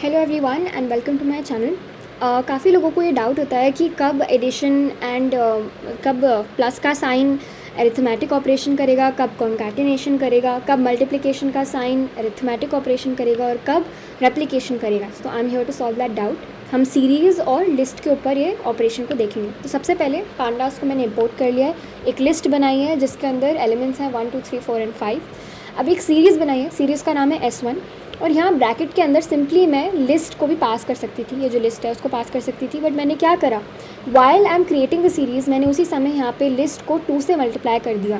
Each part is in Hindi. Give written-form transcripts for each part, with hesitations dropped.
Hello everyone and welcome to my channel. काफ़ी लोगों को ये डाउट होता है कि कब एडिशन एंड कब प्लस का साइन अरिथमेटिक ऑपरेशन करेगा, कब कॉन्कैटिनेशन करेगा, कब मल्टीप्लिकेशन का साइन अरिथमेटिक ऑपरेशन करेगा और कब रेप्लिकेशन करेगा। तो I am here to solve that doubt. हम सीरीज़ और लिस्ट के ऊपर ये ऑपरेशन को देखेंगे। तो सबसे पहले पांडास को मैंने इंपोर्ट कर लिया है, एक लिस्ट बनाई है जिसके अंदर एलिमेंट्स हैं 1 2 3 4 एंड 5। अब एक सीरीज़ बनाई है, सीरीज़ का नाम है S1 और यहाँ ब्रैकेट के अंदर सिंपली मैं लिस्ट को भी पास कर सकती थी, ये जो लिस्ट है उसको पास कर सकती थी, बट मैंने क्या करा, while I am creating the series मैंने उसी समय यहाँ पे लिस्ट को 2 से मल्टीप्लाई कर दिया।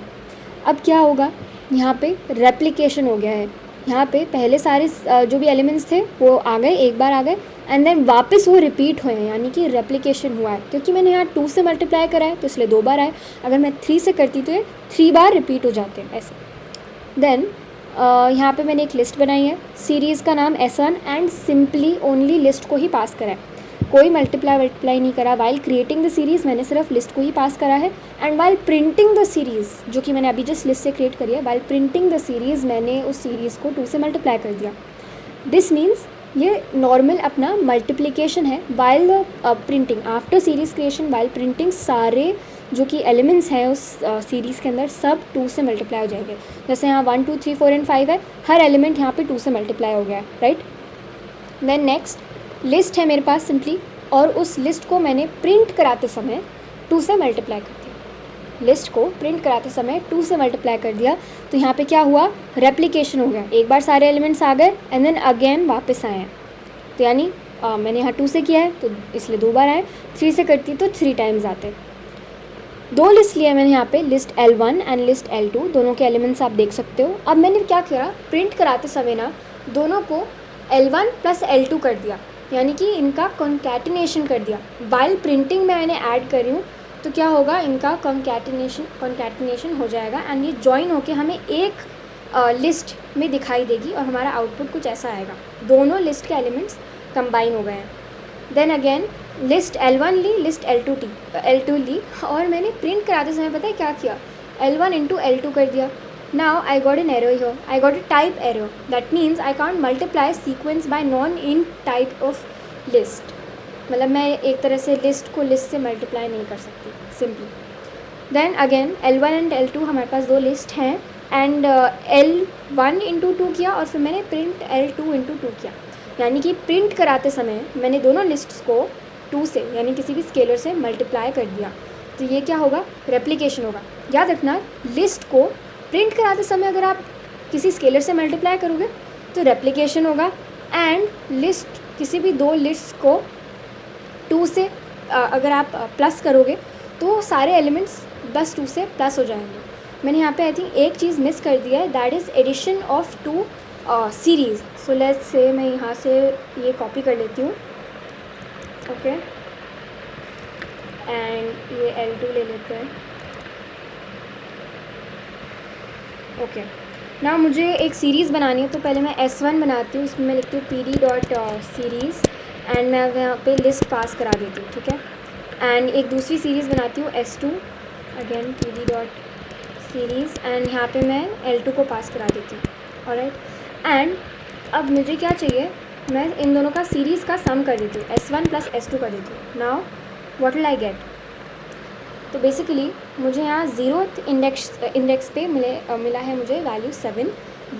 अब क्या होगा, यहाँ पे रेप्लिकेशन हो गया है। यहाँ पे पहले सारे जो भी एलिमेंट्स थे वो आ गए, एक बार आ गए एंड देन वापस वो रिपीट हुए हैं, यानी कि रेप्लिकेशन हुआ है। क्योंकि मैंने यहाँ 2 से मल्टीप्लाई करा है तो इसलिए 2 बार आए, अगर मैं 3 से करती तो ये 3 बार रिपीट हो जाते हैं ऐसे। देन यहाँ पे मैंने एक लिस्ट बनाई है, सीरीज़ का नाम S1 and simply only list को ही पास करा है, कोई मल्टीप्लाई नहीं करा। वाइल क्रिएटिंग द सीरीज़ मैंने सिर्फ लिस्ट को ही पास करा है and while printing the series, जो कि मैंने अभी जस्ट लिस्ट से क्रिएट करी है, वाइल प्रिंटिंग द सीरीज़ मैंने उस सीरीज़ को 2 से मल्टीप्लाई कर दिया। दिस मीन्स ये नॉर्मल अपना मल्टीप्लिकेशन है। While printing after series creation, while printing सारे जो कि एलिमेंट्स हैं उस सीरीज़ के अंदर सब 2 से मल्टीप्लाई हो जाएंगे। जैसे यहाँ 1 2 3 4 एंड 5 है, हर एलिमेंट यहाँ पे 2 से मल्टीप्लाई हो गया है, राइट। देन नेक्स्ट लिस्ट है मेरे पास सिंपली, और उस लिस्ट को मैंने प्रिंट कराते समय 2 से मल्टीप्लाई कर दिया। लिस्ट को प्रिंट कराते समय 2 से मल्टीप्लाई कर दिया तो यहाँ पे क्या हुआ, रेप्लिकेशन हो गया। एक बार सारे एलिमेंट्स आ गए एंड देन अगेन वापस आए हैं, तो यानी मैंने यहाँ 2 से किया है तो इसलिए 2 बार आए, 3 से करती तो 3 टाइम्स आते। 2 लिस्ट लिया मैंने यहाँ पे, list L1 and list L2, दोनों के एलिमेंट्स आप देख सकते हो। अब मैंने क्या किया, प्रिंट कराते समय ना दोनों को L1 प्लस L2 कर दिया, यानी कि इनका कॉन्कैटिनेशन कर दिया। वाइल प्रिंटिंग में मैंने ऐड कर रही हूँ तो क्या होगा, इनका कॉन्कैटिनेशन हो जाएगा एंड ये जॉइन होके हमें एक लिस्ट में दिखाई देगी और हमारा आउटपुट कुछ ऐसा आएगा। दोनों लिस्ट के एलिमेंट्स कंबाइन हो गए हैं। देन अगेन लिस्ट L1 ली, लिस्ट L2 ली और मैंने प्रिंट कराते समय पता है क्या किया, L1 इंटू L2 कर दिया। Now I got an error here, I got a type error, that means I can't multiply sequence bye non in type of list. मतलब मैं एक तरह से लिस्ट को लिस्ट से मल्टीप्लाई नहीं कर सकती simply. Then again L1 and L2 हमारे पास 2 लिस्ट हैं एंड L1 इंटू 2 किया और फिर मैंने प्रिंट L2 इंटू 2 किया, यानी कि प्रिंट कराते समय मैंने दोनों लिस्ट्स को 2 से यानी किसी भी स्केलर से मल्टीप्लाई कर दिया, तो ये क्या होगा, रेप्लिकेशन होगा। याद रखना, लिस्ट को प्रिंट कराते समय अगर आप किसी स्केलर से मल्टीप्लाई करोगे तो रेप्लिकेशन होगा, एंड लिस्ट किसी भी 2 लिस्ट को 2 से अगर आप प्लस करोगे तो सारे एलिमेंट्स बस 2 से प्लस हो जाएंगे। मैंने यहाँ पे आई थिंक एक चीज़ मिस कर दिया है, that is addition of 2 series. So let's say मैं यहाँ से ये कॉपी कर लेती हूँ, ओके, एंड ये L2 ले लेते हैं, ओके। ना मुझे एक सीरीज़ बनानी है तो पहले मैं S1 बनाती हूँ, इसमें मैं लिखती हूँ pd डॉट सीरीज़ एंड मैं यहाँ पे लिस्ट पास करा देती हूँ, ठीक है। एंड एक दूसरी सीरीज़ बनाती हूँ S2, again pd dot series and यहाँ पे मैं L2 को पास करा देती हूँ, ऑलराइट। एंड अब मुझे क्या चाहिए, मैं इन दोनों का सीरीज़ का सम कर देती हूँ, S1 प्लस S2 कर देती हूँ। Now what will I get, तो बेसिकली मुझे यहाँ 0th इंडेक्स पे मिला है मुझे वैल्यू 7,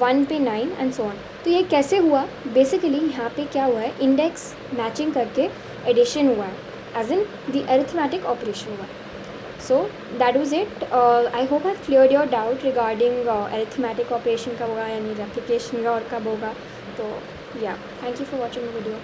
1 पे 9 एंड सो ऑन। तो ये कैसे हुआ, बेसिकली यहाँ पे क्या हुआ है, इंडेक्स मैचिंग करके एडिशन हुआ है, as in the arithmetic operation हुआ। So that was it. I hope I cleared your doubt regarding arithmetic operation कब होगा, यानी रेप्लिकेशन का और कब होगा। तो या thank you for watching the video.